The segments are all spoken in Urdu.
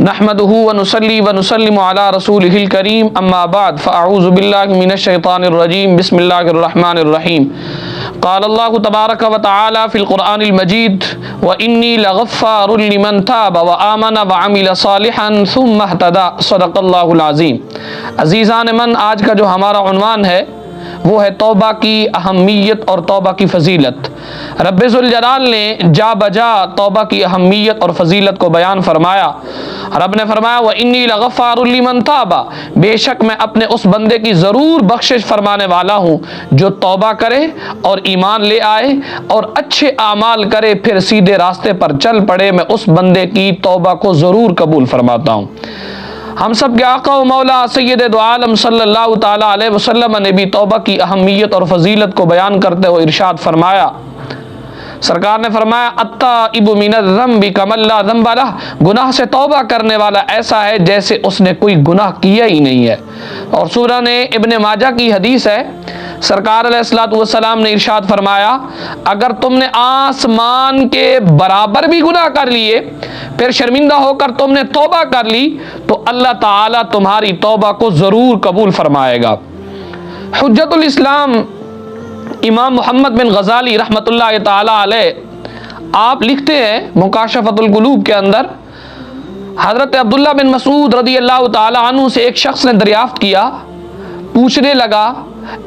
نحمده ونصلي ونسلم على رسوله الكريم اما بعد فاعوذ بالله من الشيطان الرجيم بسم الله الرحمن الرحيم قال الله تبارك وتعالى في القرآن المجيد وإني لغفار لمن تاب وآمن وعمل صالحا ثم اهتدى صدق اللہ العظیم۔ عزیزان من، آج کا جو ہمارا عنوان ہے وہ ہے توبہ کی اہمیت اور توبہ کی فضیلت۔ رب ذوالجلال نے جا بجا توبہ کی اہمیت اور فضیلت کو بیان فرمایا۔ رب نے فرمایا وَإِنِّي لَغَفَّارٌ لِمَن تَابَ، بے شک میں اپنے اس بندے کی ضرور بخشش فرمانے والا ہوں جو توبہ کرے اور ایمان لے آئے اور اچھے اعمال کرے پھر سیدھے راستے پر چل پڑے، میں اس بندے کی توبہ کو ضرور قبول فرماتا ہوں۔ ہم سب کے آقا و مولا سید دو عالم صلی اللہ تعالی علیہ وسلم نے بھی توبہ کی اہمیت اور فضیلت کو بیان کرتے ہوئے ارشاد فرمایا۔ سرکار نے فرمایا التائب من الذنب کمن لا ذنب لہ، گناہ سے توبہ کرنے والا ایسا ہے جیسے اس نے کوئی گناہ کیا ہی نہیں ہے۔ اور سورہ ابن ماجہ کی حدیث ہے، سرکار علیہ الصلوۃ والسلام نے ارشاد فرمایا اگر تم نے آسمان کے برابر بھی گناہ کر لیے پھر شرمندہ ہو کر تم نے توبہ کر لی تو اللہ تعالیٰ تمہاری توبہ کو ضرور قبول فرمائے گا۔ حجت الاسلام امام محمد بن غزالی رحمۃ اللہ تعالی علیہ آپ لکھتے ہیں مکاشفۃ القلوب کے اندر، حضرت عبداللہ بن مسعود رضی اللہ تعالی عنہ سے ایک شخص نے دریافت کیا، پوچھنے لگا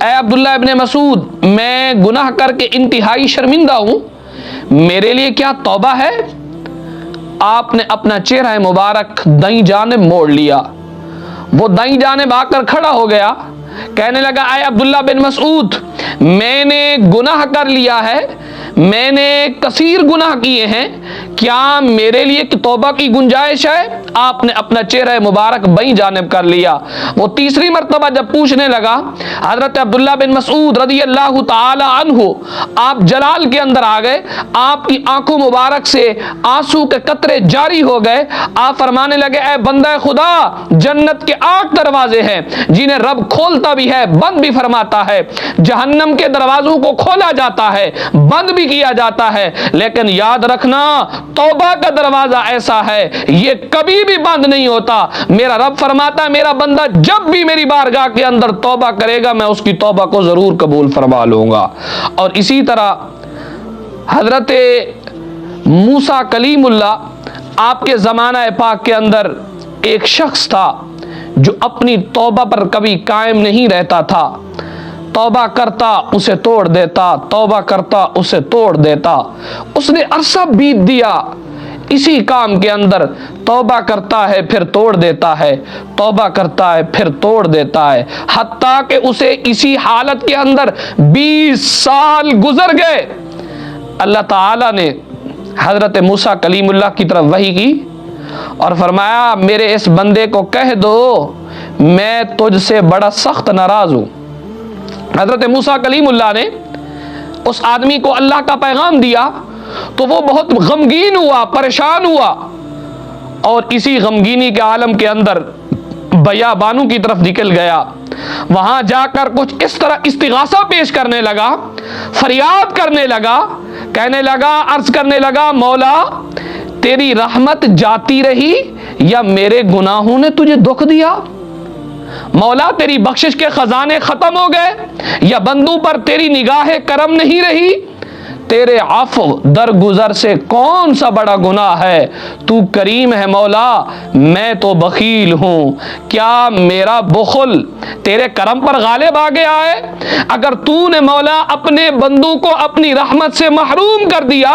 اے عبداللہ ابن مسعود، میں گناہ کر کے انتہائی شرمندہ ہوں، میرے لیے کیا توبہ ہے؟ آپ نے اپنا چہرہ مبارک دائیں جانب موڑ لیا، وہ دائیں جانب آ کر کھڑا ہو گیا، کہنے لگا اے عبداللہ بن مسعود، میں نے گناہ کر لیا ہے، میں نے کثیر گناہ کیے ہیں، کیا میرے لیے توبہ کی گنجائش ہے؟ آپ نے اپنا چہرہ مبارک بائیں جانب کر لیا۔ وہ تیسری مرتبہ جب پوچھنے لگا، حضرت عبداللہ بن مسعود رضی اللہ تعالی عنہ آپ جلال کے اندر آ گئے، آپ کی آنکھوں مبارک سے آنسو کے قطرے جاری ہو گئے، آپ فرمانے لگے اے بندہ خدا، جنت کے 8 دروازے ہیں جنہیں رب کھولتا بھی ہے بند بھی فرماتا ہے، جہنم کے دروازوں کو کھولا جاتا ہے بند بھی کیا جاتا ہے، لیکن یاد رکھنا توبہ کا دروازہ ایسا ہے یہ کبھی بھی بند نہیں ہوتا۔ میرا رب فرماتا ہے میرا بندہ جب بھی میری بارگاہ کے اندر توبہ کرے گا میں اس کی توبہ کو ضرور قبول فرما لوں گا۔ اور اسی طرح حضرت موسیٰ کلیم اللہ آپ کے زمانہ پاک کے اندر ایک شخص تھا جو اپنی توبہ پر کبھی قائم نہیں رہتا تھا، توبہ کرتا اسے توڑ دیتا، توبہ کرتا اسے توڑ دیتا، اس نے عرصہ بیت دیا اسی کام کے اندر، توبہ کرتا ہے پھر توڑ دیتا ہے، توبہ کرتا ہے پھر توڑ دیتا ہے، حتیٰ کہ اسے اسی حالت کے اندر 20 سال گزر گئے۔ اللہ تعالیٰ نے حضرت موسیٰ کلیم اللہ کی طرف وحی کی اور فرمایا میرے اس بندے کو کہہ دو میں تجھ سے بڑا سخت ناراض ہوں۔ حضرت موسیٰ کلیم اللہ نے اس آدمی کو اللہ کا پیغام دیا تو وہ بہت غمگین ہوا، پریشان ہوا، اور اسی غمگینی کے عالم کے اندر بیابانوں کی طرف نکل گیا۔ وہاں جا کر کچھ اس طرح استغاثہ پیش کرنے لگا، فریاد کرنے لگا، کہنے لگا، عرض کرنے لگا مولا تیری رحمت جاتی رہی یا میرے گناہوں نے تجھے دکھ دیا؟ مولا تیری بخشش کے خزانے ختم ہو گئے یا بندوں پر تیری نگاہ کرم نہیں رہی؟ تیرے عفو درگزر سے کون سا بڑا گناہ ہے؟ تو کریم ہے مولا، میں تو بخیل ہوں، کیا میرا بخل تیرے کرم پر غالب آ گیا ہے؟ اگر تو نے مولا اپنے بندوں کو اپنی رحمت سے محروم کر دیا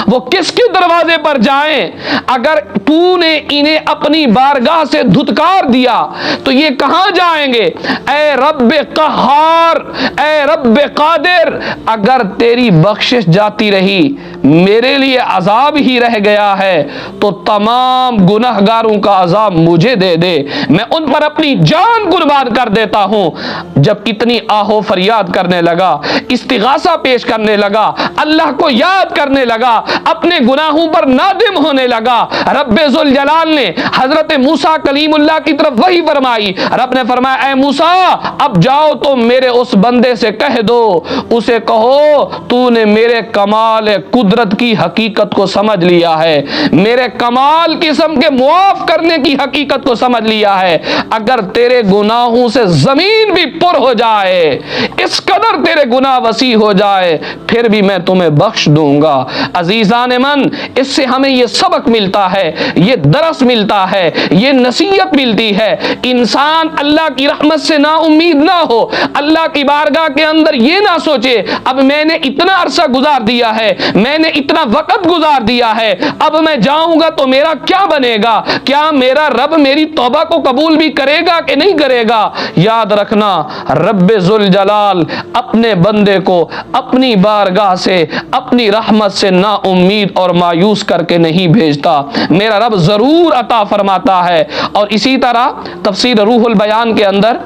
وہ کس کے دروازے پر جائیں؟ اگر تو نے انہیں اپنی بارگاہ سے دھتکار دیا تو یہ کہاں جائیں گے؟ اے رب قہار، اے رب قادر، اگر تیری بخشش جاتی رہی میرے لیے عذاب ہی رہ گیا ہے تو تمام گناہگاروں کا عذاب مجھے دے دے، میں ان پر اپنی جان قربان کر دیتا ہوں۔ جب اتنی آہو فریاد کرنے لگا، استغاثہ پیش کرنے لگا، اللہ کو یاد کرنے لگا، اپنے گناہوں پر نادم ہونے لگا، رب ذوالجلال نے حضرت موسیٰ کلیم اللہ کی طرف وحی فرمائی۔ رب نے فرمایا اے موسیٰ اب جاؤ تم میرے اس بندے سے کہہ دو، اسے کہو تو نے میرے میرے کمال قدرت کی حقیقت کو سمجھ لیا ہے، میرے کمال قسم کے معاف کرنے کی حقیقت کو سمجھ لیا ہے۔ اگر تیرے گناہوں سے زمین بھی پر ہو جائے، اس قدر تیرے گناہ وسیع ہو جائے، پھر بھی میں تمہیں بخش دوں گا۔ عزیزان من، اس سے ہمیں یہ سبق ملتا ہے، یہ درس ملتا ہے، یہ نصیحت ملتی ہے۔ انسان اللہ کی رحمت سے نا امید نہ ہو، اللہ کی بارگاہ کے اندر یہ نہ سوچے اب میں نے اتنا عرصہ گزار دیا ہے، میں نے اتنا وقت گزار دیا ہے، اب میں جاؤں گا تو میرا کیا بنے گا؟ کیا میرا رب میری توبہ کو قبول بھی کرے گا کہ نہیں کرے گا؟ یاد رکھنا، رب ذوالجلال اپنے بندے کو اپنی بارگاہ سے، اپنی رحمت سے نا امید اور مایوس کر کے نہیں بھیجتا، میرا رب ضرور عطا فرماتا ہے۔ اور اسی طرح تفسیر روح البیان کے اندر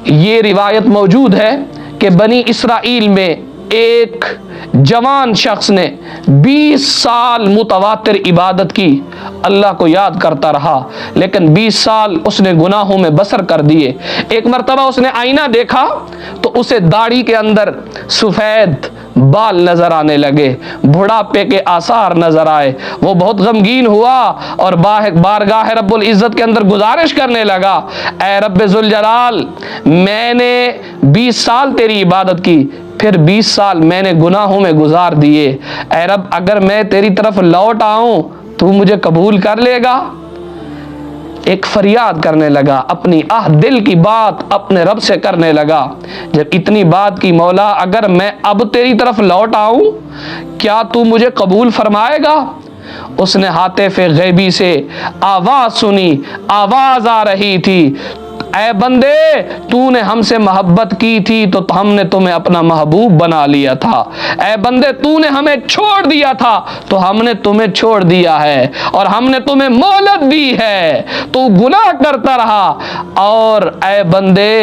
یہ روایت موجود ہے کہ بنی اسرائیل میں ایک جوان شخص نے 20 سال متواتر عبادت کی، اللہ کو یاد کرتا رہا، لیکن 20 سال اس نے گناہوں میں بسر کر دیے۔ ایک مرتبہ اس نے آئینہ دیکھا تو اسے داڑھی کے اندر سفید بال نظر آنے لگے، بڑھاپے کے آثار نظر آئے۔ وہ بہت غمگین ہوا اور بارگاہ رب العزت کے اندر گزارش کرنے لگا، اے رب ذوالجلال، میں نے 20 سال تیری عبادت کی، پھر 20 سال میں نے گناہوں میں گزار دیے، اے رب اگر میں تیری طرف لوٹ آؤں تو مجھے قبول کر لے گا؟ ایک فریاد کرنے لگا، اپنی دل کی بات اپنے رب سے کرنے لگا۔ جب اتنی بات کی، مولا اگر میں اب تیری طرف لوٹ آؤں کیا تو مجھے قبول فرمائے گا؟ اس نے ہاتف غیبی سے آواز سنی، آواز آ رہی تھی، اے بندے تو نے ہم سے محبت کی تھی تو ہم نے تمہیں اپنا محبوب بنا لیا تھا، اے بندے تو نے ہمیں چھوڑ دیا تھا تو ہم نے تمہیں چھوڑ دیا ہے، اور ہم نے تمہیں مہلت دی ہے، تو گناہ کرتا رہا، اور اے بندے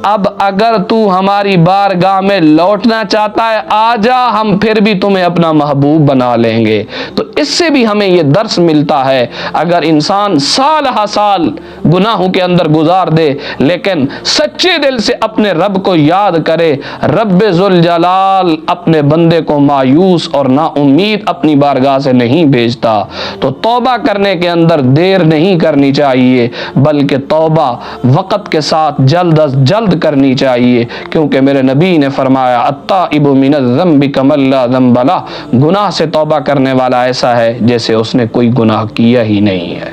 اب اگر تو ہماری بارگاہ میں لوٹنا چاہتا ہے آ جا، ہم پھر بھی تمہیں اپنا محبوب بنا لیں گے۔ تو اس سے بھی ہمیں یہ درس ملتا ہے، اگر انسان سال ہا سال گناہوں کے اندر گزار دے لیکن سچے دل سے اپنے رب کو یاد کرے، رب ذوالجلال اپنے بندے کو مایوس اور نا امید اپنی بارگاہ سے نہیں بھیجتا۔ تو توبہ کرنے کے اندر دیر نہیں کرنی چاہیے، بلکہ توبہ وقت کے ساتھ جلد از جلد کرنی چاہیے، کیونکہ میرے نبی نے فرمایا التائب من الذنب کمن لا ذنب لہ، گناہ سے توبہ کرنے والا ایسا ہے جیسے اس نے کوئی گناہ کیا ہی نہیں ہے۔